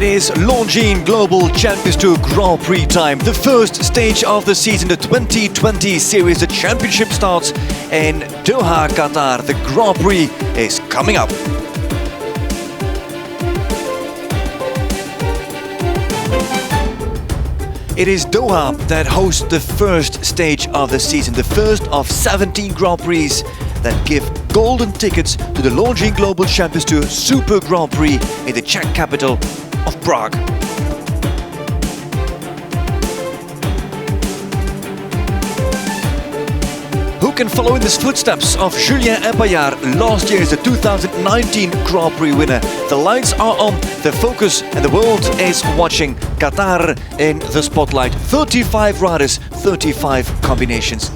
It is Longines Global Champions Tour Grand Prix time. The first stage of the season, the 2020 series. The championship starts in Doha, Qatar. The Grand Prix is coming up. It is Doha that hosts the first stage of the season, the first of 17 Grand Prix that give golden tickets to the Longines Global Champions Tour Super Grand Prix in the Czech capital of Prague. Who can follow in the footsteps of Julien Epaillard, last year's the 2019 Grand Prix winner? The lights are on, the focus and the world is watching. Qatar in the spotlight. 35 riders, 35 combinations.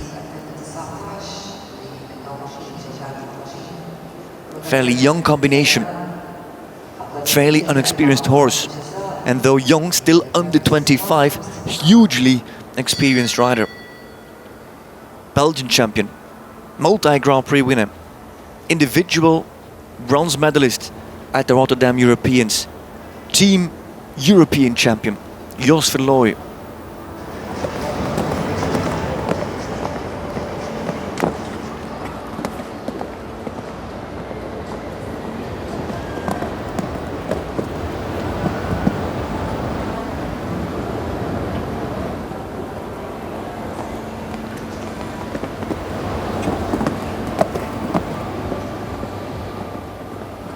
Fairly young combination. Fairly unexperienced horse. And though young, still under 25, hugely experienced rider. Belgian champion, multi-Grand Prix winner, individual bronze medalist at the Rotterdam Europeans, team European champion, Jos Verlooy.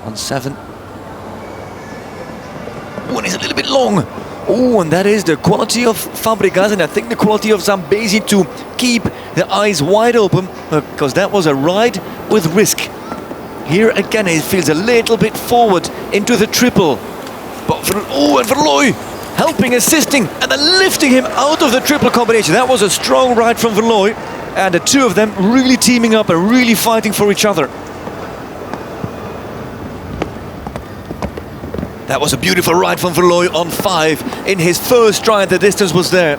On 7. One is a little bit long. Oh, and that is the quality of Fabregas, and I think the quality of Zambesi to keep the eyes wide open, because that was a ride with risk. Here again it feels a little bit forward into the triple. But and Verlooy helping, assisting, and then lifting him out of the triple combination. That was a strong ride from Verlooy, and the two of them really teaming up and really fighting for each other. That was a beautiful ride from Verlooy on 5. In his first stride, the distance was there.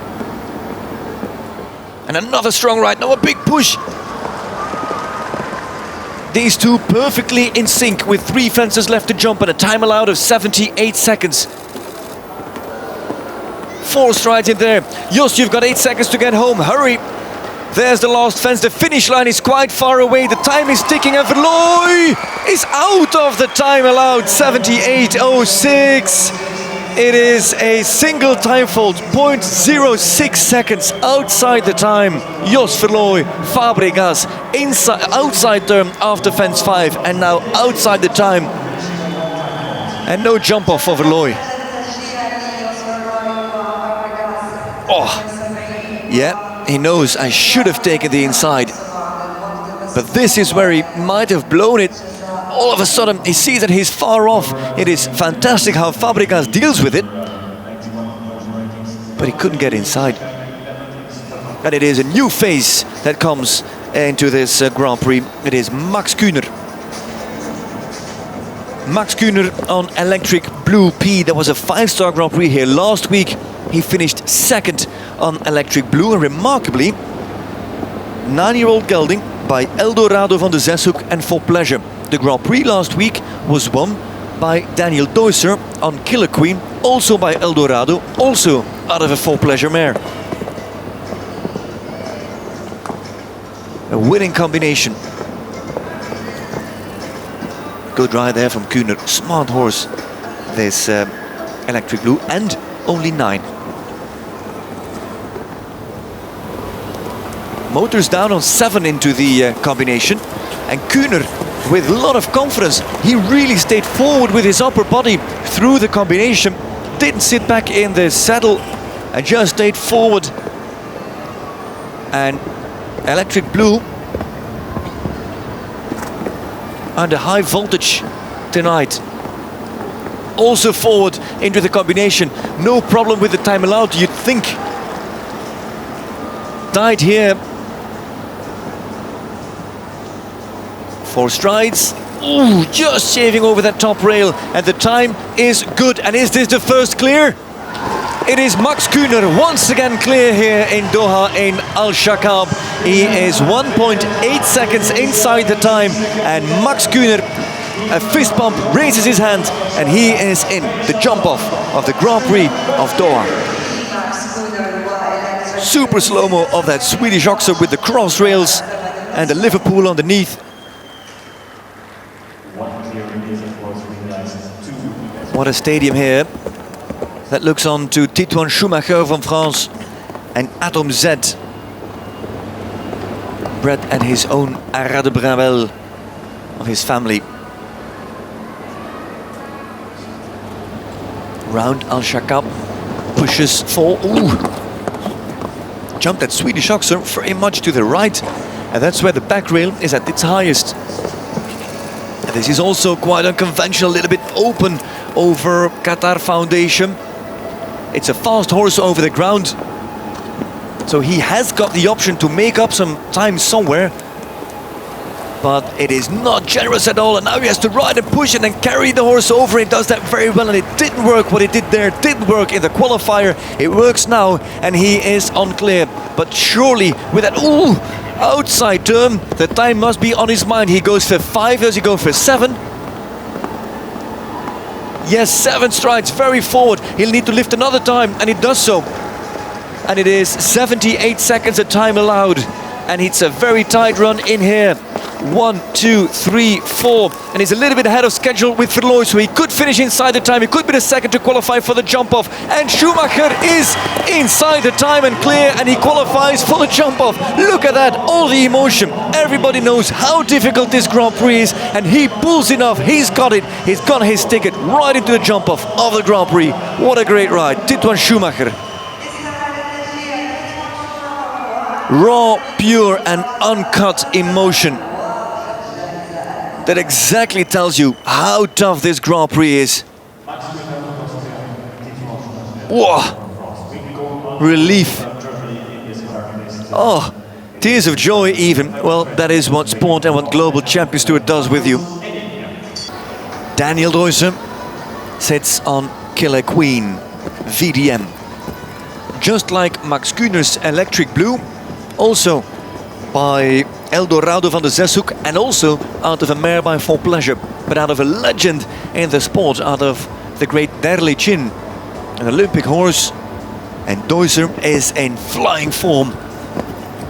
And another strong ride, now a big push. These two perfectly in sync with 3 fences left to jump and a time allowed of 78 seconds. 4 strides in there. Jos, you've got 8 seconds to get home, hurry. There's the last fence, the finish line is quite far away, the time is ticking and Verlooy is out of the time allowed, 78.06. It is a single time fault, 0.06 seconds outside the time. Jos Verlooy, Fabregas, outside term after fence 5 and now outside the time. And no jump off for Verlooy. Oh, yeah. He knows I should have taken the inside. But this is where he might have blown it. All of a sudden he sees that he's far off. It is fantastic how Fabregas deals with it. But he couldn't get inside. And it is a new phase that comes into this Grand Prix. It is Max Kühner. Max Kühner on Electric Blue P. That was a 5-star Grand Prix here last week. He finished 2nd on Electric Blue, and remarkably, 9-year-old gelding by Eldorado van de Zeshoek and For Pleasure. The Grand Prix last week was won by Daniel Deusser on Killer Queen, also by Eldorado, also out of a For Pleasure mare. A winning combination. Good ride there from Kühner, smart horse, this Electric Blue, and only 9. Motors down on 7 into the combination, and Kühner with a lot of confidence. He really stayed forward with his upper body through the combination, didn't sit back in the saddle and just stayed forward. And Electric Blue under high voltage tonight, also forward into the combination. No problem with the time allowed, you'd think. Died here. 4 strides. Ooh, just shaving over that top rail, and the time is good. And is this the first clear? It is Max Kühner once again clear here in Doha in Al Shakab. He is 1.8 seconds inside the time, and Max Kühner a fist bump, raises his hand, and he is in the jump off of the Grand Prix of Doha. Super slow-mo of that Swedish oxer with the cross rails and the Liverpool underneath. What a stadium here. That looks on to Titouan Schumacher from France and Atom Z. Bred at his own Arras de Bravell of his family. Round Al Shakab pushes for, jumped that Swedish oxer very much to the right, and that's where the back rail is at its highest. And this is also quite unconventional, a little bit open over Qatar Foundation. It's a fast horse over the ground, so he has got the option to make up some time somewhere, but it is not generous at all, and now he has to ride and push and then carry the horse over. He does that very well, and it didn't work. What he did there didn't work in the qualifier. It works now, and he is on clear. But surely with that outside turn, the time must be on his mind. He goes for 5, does he go for 7? Yes, 7 strides, very forward. He'll need to lift another time, and he does so. And it is 78 seconds a time allowed, and it's a very tight run in here. 1, 2, 3, 4, and he's a little bit ahead of schedule with Verlooy, so he could finish inside the time. He could be the second to qualify for the jump off, and Schumacher is inside the time and clear, and he qualifies for the jump off. Look at that, all the emotion. Everybody knows how difficult this Grand Prix is, and he pulls enough. He's got it. He's got his ticket right into the jump off of the Grand Prix. What a great ride, Titouan Schumacher. Raw, pure and uncut emotion. That exactly tells you how tough this Grand Prix is. Whoa! Relief. Oh, tears of joy even. Well, that is what sport and what Global Champions Tour does with you. Daniel Deusser sits on Killer Queen, VDM. Just like Max Kühner's Electric Blue, also by Eldorado van de Zeshoek, and also out of a mare by For Pleasure, but out of a legend in the sport, out of the great Derli Chin, an Olympic horse. And Deusser is in flying form.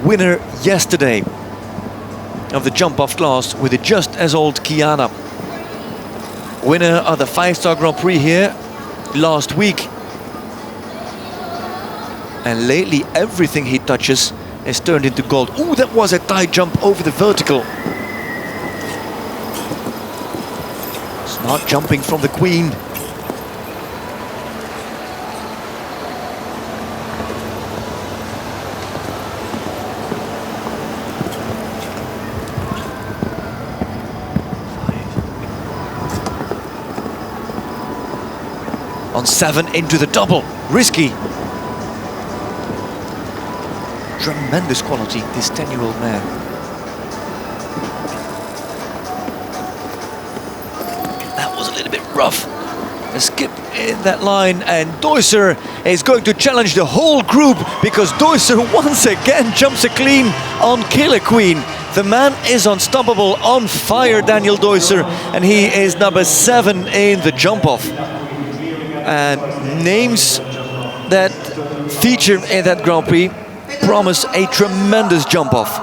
Winner yesterday of the jump-off class with the just as old Kiana. Winner of the 5-star Grand Prix here last week. And lately everything he touches is turned into gold. Ooh, that was a tight jump over the vertical. Smart jumping from the Queen. On 7 into the double, risky. Tremendous quality, this 10-year-old mare. That was a little bit rough. A skip in that line, and Deusser is going to challenge the whole group, because Deusser once again jumps a clean on Killer Queen. The man is unstoppable, on fire, Daniel Deusser, and he is number 7 in the jump-off. And names that feature in that Grand Prix promise a tremendous jump-off.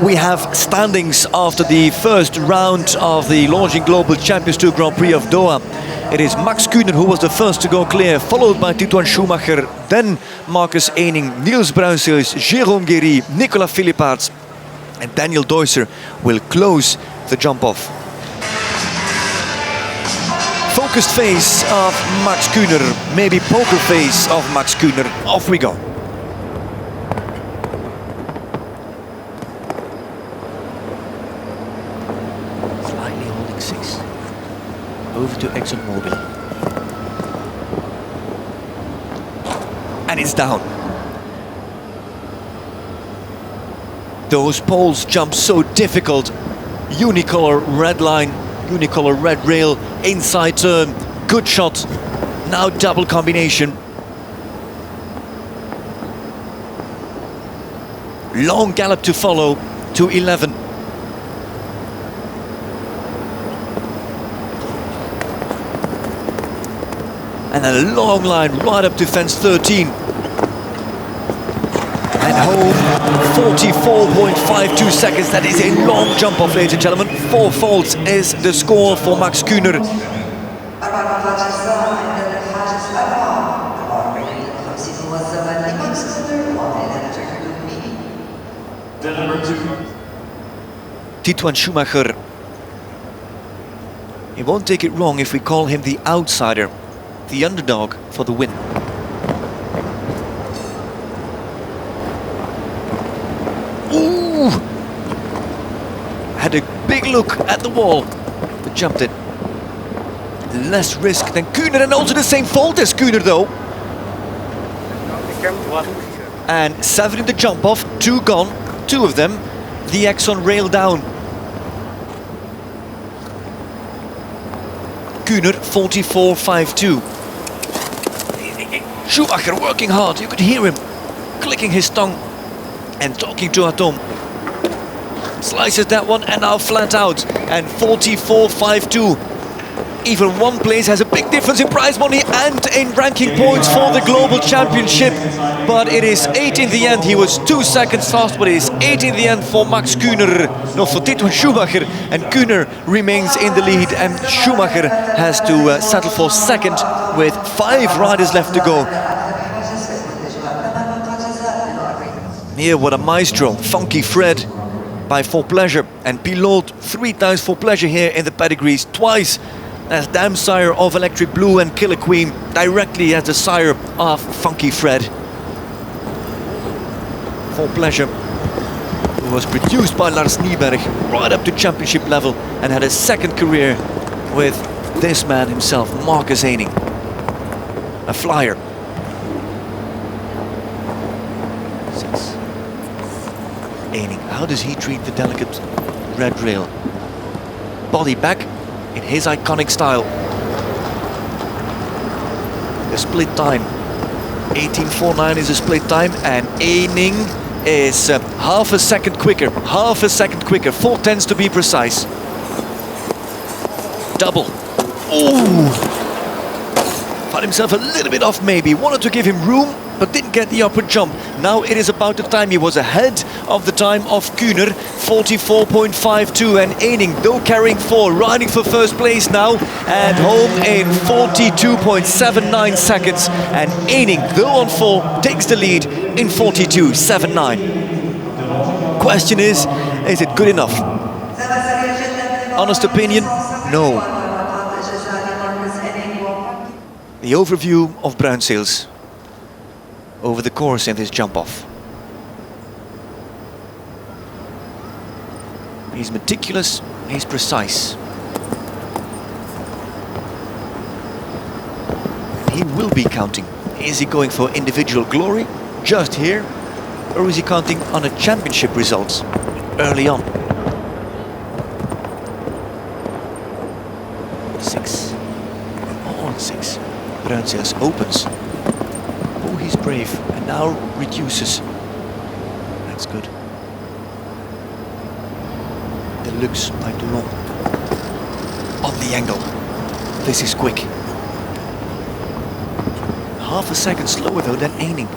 We have standings after the first round of the Longines Global Champions Tour Grand Prix of Doha. It is Max Kühner who was the first to go clear, followed by Titouan Schumacher, then Marcus Eining, Niels Bruijshuis, Jérôme Guéry, Nicolas Philippaerts, and Daniel Deusser will close the jump-off. Focused face of Max Kühner, maybe poker face of Max Kühner. Off we go. Slightly holding 6. Over to ExxonMobil. And it's down. Those poles jump so difficult. Unicolor red line, unicolor red rail, inside turn, good shot. Now double combination. Long gallop to follow to 11. And a long line right up to fence 13. And home, 44.52 seconds. That is a long jump off, ladies and gentlemen. 4 faults is the score for Max Kühner. Titouan Schumacher. He won't take it wrong if we call him the outsider, the underdog for the win. Ooh! Had a big look at the wall, but jumped it. Less risk than Kühner, and also the same fault as Kühner though. And 7 in the jump off, 2 gone, 2 of them, the Exxon rail down. Kühner 44.52. Schumacher working hard, you could hear him clicking his tongue and talking to Atom. Slices that one and now flat out, and 44.52. Even one place has a big difference in prize money and in ranking points for the global championship. But it is 8 in the end. He was 2 seconds fast, but it is 8 in the end for Max Kühner. No, for Titouan Schumacher. And Kühner remains in the lead, and Schumacher has to settle for second with 5 riders left to go. Here, what a maestro, Funky Fred by For Pleasure, and Pilote 3 times For Pleasure here in the pedigrees, twice as dam sire of Electric Blue and Killer Queen, directly as the sire of Funky Fred. For Pleasure, who was produced by Lars Nyberg right up to championship level and had a second career with this man himself, Marcus Haining, a flyer. 6. Haining, how does he treat the delicate red rail? Body back in his iconic style. The split time, 18.49 is a split time, and Haining is half a second quicker, 4/10 to be precise. Double. Ooh! Found himself a little bit off maybe, wanted to give him room, but didn't get the upper jump. Now it is about the time. He was ahead of the time of Kühner, 44.52, and Haining, though carrying 4, riding for first place now, and home in 42.79 seconds. And Haining, though on 4, takes the lead in 42.79. Question is it good enough? Honest opinion, no. The overview of Bruinseels over the course in this jump-off. He's meticulous, he's precise. He will be counting. Is he going for individual glory, just here, or is he counting on a championship results early on? 6. On 6. Bruinseels opens. Oh, he's brave, and now reduces. That's good. Deluxe by Toulon. On the angle. This is quick. Half a second slower though than Haining.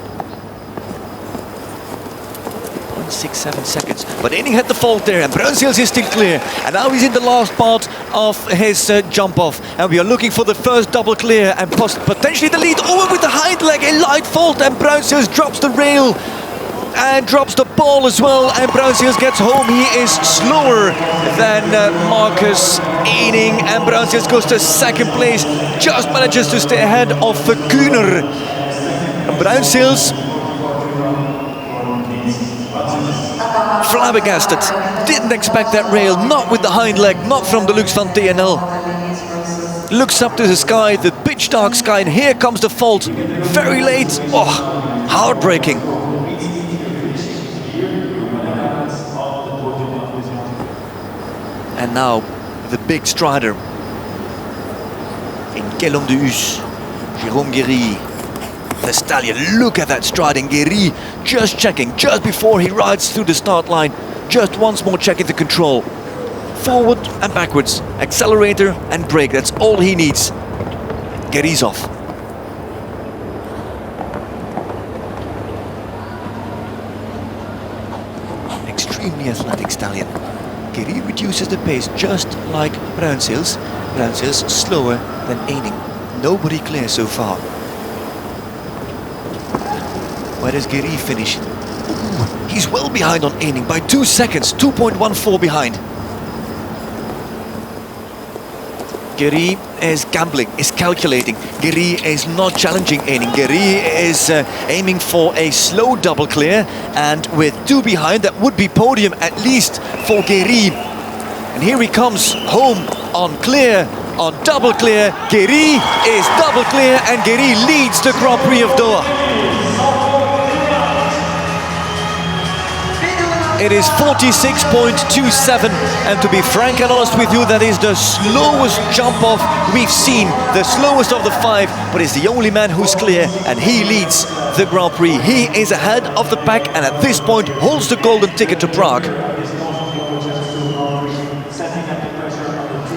0.67 seconds. But Haining had the fault there, and Bruinseels is still clear. And now he's in the last part of his jump off. And we are looking for the first double clear and potentially the lead. Oh, with the hind leg, a light fault, and Bruinseels drops the rail and drops the ball as well. And Bruinseels gets home. He is slower than Marcus Haining, and Bruinseels goes to second place. Just manages to stay ahead of Kühner. Bruinseels flabbergasted, didn't expect that rail, not with the hind leg, not from Deluxe van TNL. Looks up to the sky, the pitch dark sky, and here comes the fault, very late. Oh, heartbreaking. And now the big strider in Quel Homme de Hus, Jérôme Guéry. The stallion, look at that stride, and Guéry just checking, just before he rides through the start line, just once more checking the control. Forward and backwards, accelerator and brake, that's all he needs. Guéry's off. extremely athletic stallion. Guéry reduces the pace just like Bruinseels. Bruinseels slower than Ening. Nobody clear so far. Where does Guéry finish? Ooh, he's well behind on Ening by 2 seconds, 2.14 behind. Guéry is gambling, is calculating. Guéry is not challenging Ening. Guéry is aiming for a slow double clear, and with 2 behind, that would be podium at least for Guéry. And here he comes home on clear, on double clear. Guéry is double clear, and Guéry leads the Grand Prix of Doha. It is 46.27, and to be frank and honest with you, that is the slowest jump off we've seen, the slowest of the 5, but is the only man who's clear, and he leads the Grand Prix. He is ahead of the pack, and at this point holds the golden ticket to Prague.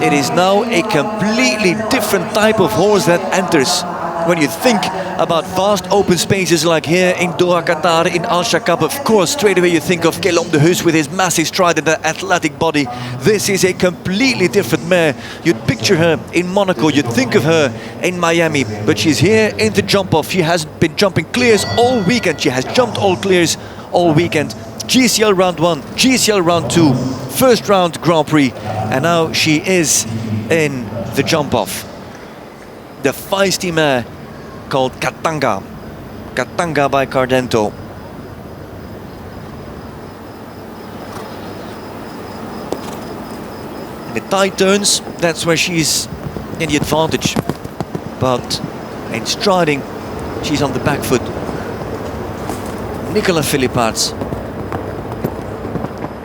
It is now a completely different type of horse that enters. When you think about vast open spaces like here in Doha, Qatar, in Al Shakab, of course, straight away you think of Guillaume de Heus with his massive stride and that athletic body. This is a completely different mare. You'd picture her in Monaco, you'd think of her in Miami, but she's here in the jump-off. She has been jumping clears all weekend. She has jumped all clears all weekend. GCL round 1, GCL round 2, first round Grand Prix, and now she is in the jump-off. The feisty mare called Katanga. Katanga by Cardento. In the tight turns, that's where she's in the advantage. But in striding, she's on the back foot. Nicolas Philippaerts,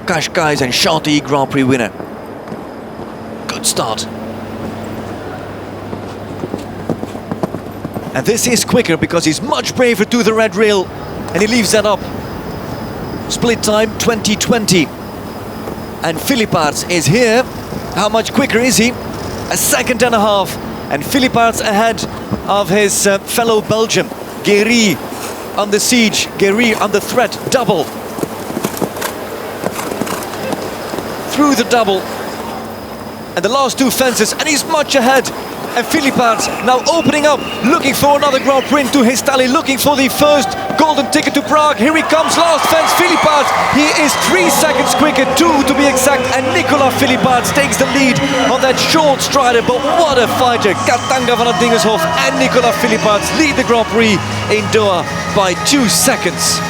Qashqai's and Chantilly Grand Prix winner. Good start. And this is quicker because he's much braver to the red rail, and he leaves that up. Split time 2020. And Philippaerts is here. How much quicker is he? A second and a half. And Philippaerts ahead of his fellow Belgian. Guéry on the siege. Guéry on the threat. Double. Through the double. And the last 2 fences, and he's much ahead. And Philippaerts now opening up, looking for another Grand Prix to his tally, looking for the first golden ticket to Prague. Here he comes, last fence, Philippaerts. He is 3 seconds quicker, 2 to be exact, and Nicolas Philippaerts takes the lead on that short strider. But what a fighter! Katanga van het Dingeshof and Nicolas Philippaerts lead the Grand Prix in Doha by 2 seconds.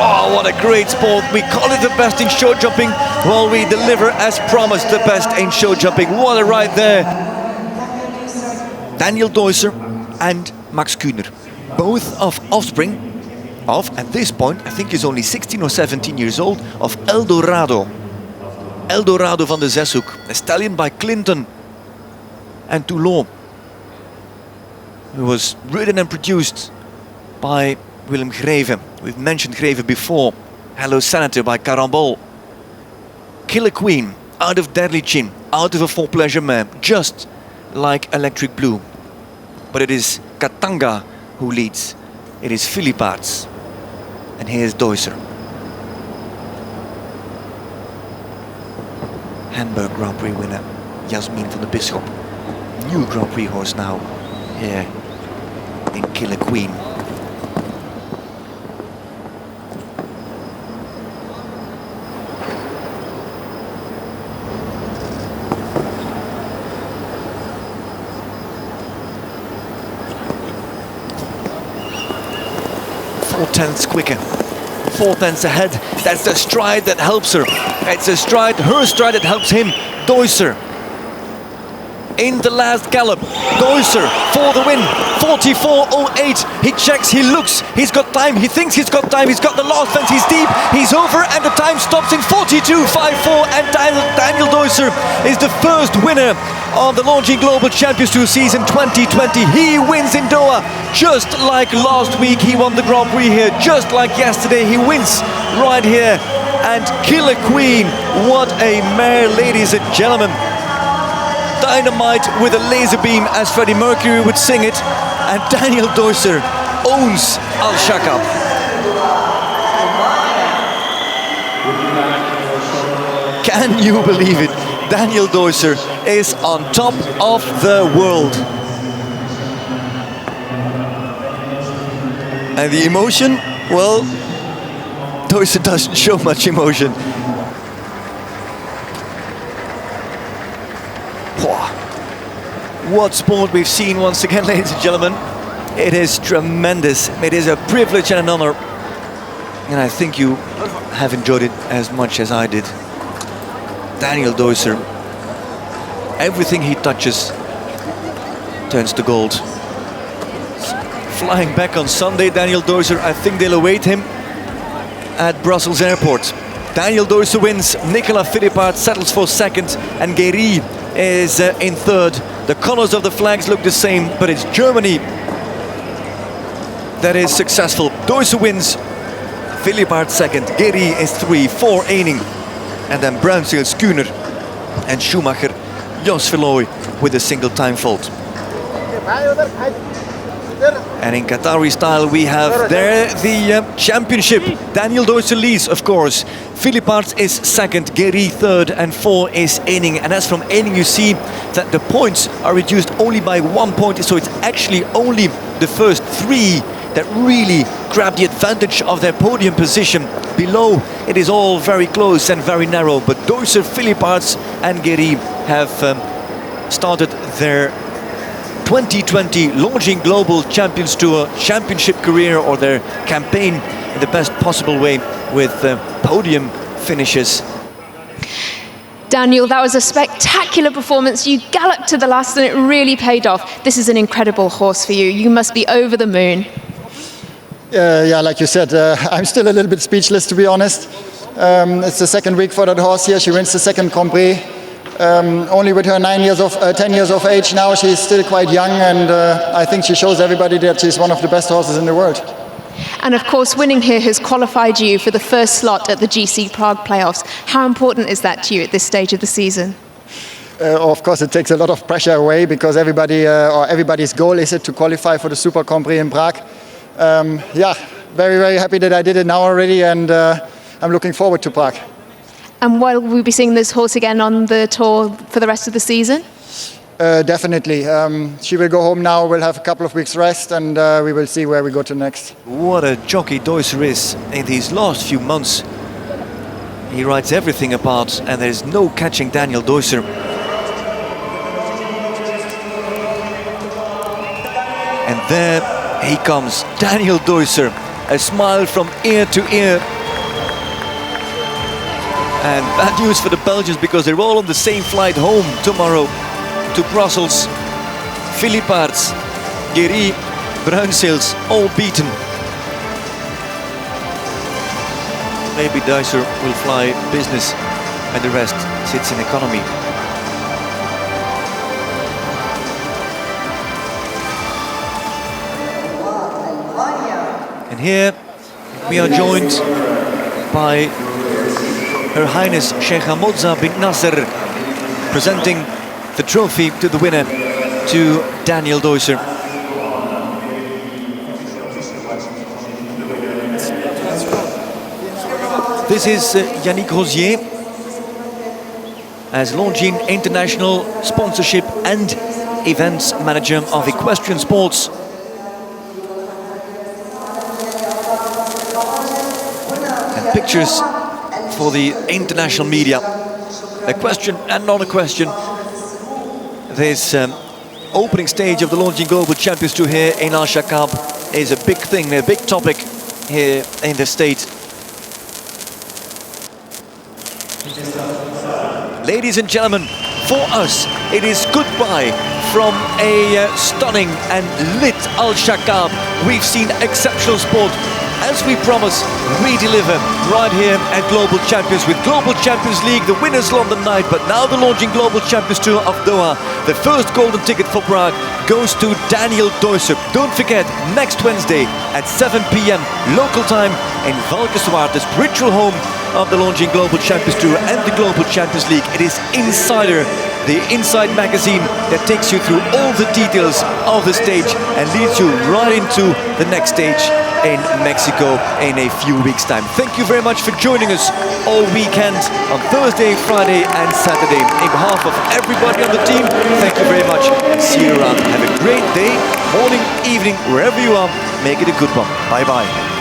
Oh, what a great sport. We call it the best in show jumping. Well, we deliver as promised the best in show jumping. What a ride there. Daniel Deusser and Max Kühner, both of offspring of, at this point, I think he's only 16 or 17 years old, of Eldorado. Eldorado van de Zeshoek, a stallion by Clinton and Toulon, who was ridden and produced by Willem Greve. We've mentioned Greve before. Hello Senator by Carambol. Killer Queen, out of Deadly Chin, out of a full pleasure mare, just like Electric Blue. But it is Katanga who leads. It is Philippaerts. And here's Deusser. Hamburg Grand Prix winner, Jasmin van der Bisschop. New Grand Prix horse now, here in Killer Queen. Four-tenths quicker, 4 tenths ahead. That's the stride that helps her. It's a stride, her stride that helps him. Deusser in the last gallop. Deusser for the win. 44.08. He checks, he looks, he's got time, he thinks he's got time, he's got the last fence, he's deep, he's over, and the time stops in 42.54. And Daniel Deusser is the first winner of the Longines Global Champions Tour season 2020. He wins in Doha, just like last week he won the Grand Prix here, just like yesterday he wins right here. And Killer Queen, what a mare, ladies and gentlemen. Dynamite with a laser beam, as Freddie Mercury would sing it. And Daniel Deusser owns Al Shakab. Can you believe it? Daniel Deusser is on top of the world. And the emotion, well, Deusser doesn't show much emotion. What sport we've seen once again, ladies and gentlemen. It is tremendous. It is a privilege and an honor. And I think you have enjoyed it as much as I did. Daniel Deusser, everything he touches turns to gold. Flying back on Sunday, Daniel Deusser, I think they'll await him at Brussels airport. Daniel Deusser wins, Nicolas Philippart settles for second, and Guéry is in third. The colors of the flags look the same, but it's Germany that is successful. Deusser wins, Philippart second, Guéry is 3, 4 Ening, and then Bruinzeel, Kuhner and Schumacher, Jos Verlooy with a single time fault. And in Qatari style we have there the championship. Daniel Deusser leads, of course. Philippart is second, Guéry third, and 4 is Ening. And as from Ening you see that the points are reduced only by 1 point, so it's actually only the first 3 that really grab the advantage of their podium position. Below it is all very close and very narrow, but Deusser, Philippart and Guéry have started their 2020 Longines Global Champions Tour championship career, or their campaign, in the best possible way, with podium finishes. Daniel, that was a spectacular performance. You galloped to the last and it really paid off. This is an incredible horse for you. You must be over the moon. Yeah, like you said, I'm still a little bit speechless, to be honest. It's the second week for that horse here. She wins the second Grand Prix. Only with her 10 years of age now, she's still quite young, and I think she shows everybody that she's one of the best horses in the world. And of course, winning here has qualified you for the first slot at the GC Prague playoffs. How important is that to you at this stage of the season? Of course, it takes a lot of pressure away, because everybody's goal is to qualify for the Super Grand Prix in Prague. Yeah, very, very happy that I did it now already, and I'm looking forward to Prague. And will we be seeing this horse again on the tour for the rest of the season? Definitely. She will go home now, we'll have a couple of weeks rest, and we will see where we go to next. What a jockey Deusser is in these last few months. He rides everything apart, and there's no catching Daniel Deusser. And there he comes, Daniel Deusser, a smile from ear to ear. And bad news for the Belgians, because they're all on the same flight home tomorrow to Brussels. Philippart, Guéry, Bruinzeel, all beaten. Maybe Deusser will fly business and the rest sits in economy. And here we are joined by Her Highness Sheikh Hamza bin Nasser, presenting the trophy to the winner, to Daniel Deusser. This is Yannick Rosier, as Longines International Sponsorship and Events Manager of Equestrian Sports. And pictures for the international media. A question and not a question. This opening stage of the Longines Global Champions Tour here in Al Shakab is a big thing, a big topic here in the state. Ladies and gentlemen, for us it is goodbye from a stunning and lit Al Shakab. We've seen exceptional sport. As we promise, we deliver right here at Global Champions with Global Champions League, the winners London night, but now the Longines Global Champions Tour of Doha. The first golden ticket for Prague goes to Daniel Deusser. Don't forget, next Wednesday at 7 p.m. local time in Valkenswaard, the spiritual home of the Longines Global Champions Tour and the Global Champions League. It is Insider, the Inside magazine that takes you through all the details of the stage and leads you right into the next stage. in Mexico in a few weeks' time. Thank you very much for joining us all weekend on Thursday, Friday and Saturday. In behalf of everybody on the team, thank you very much and see you around. Have a great day, morning, evening, wherever you are. Make it a good one. Bye-bye.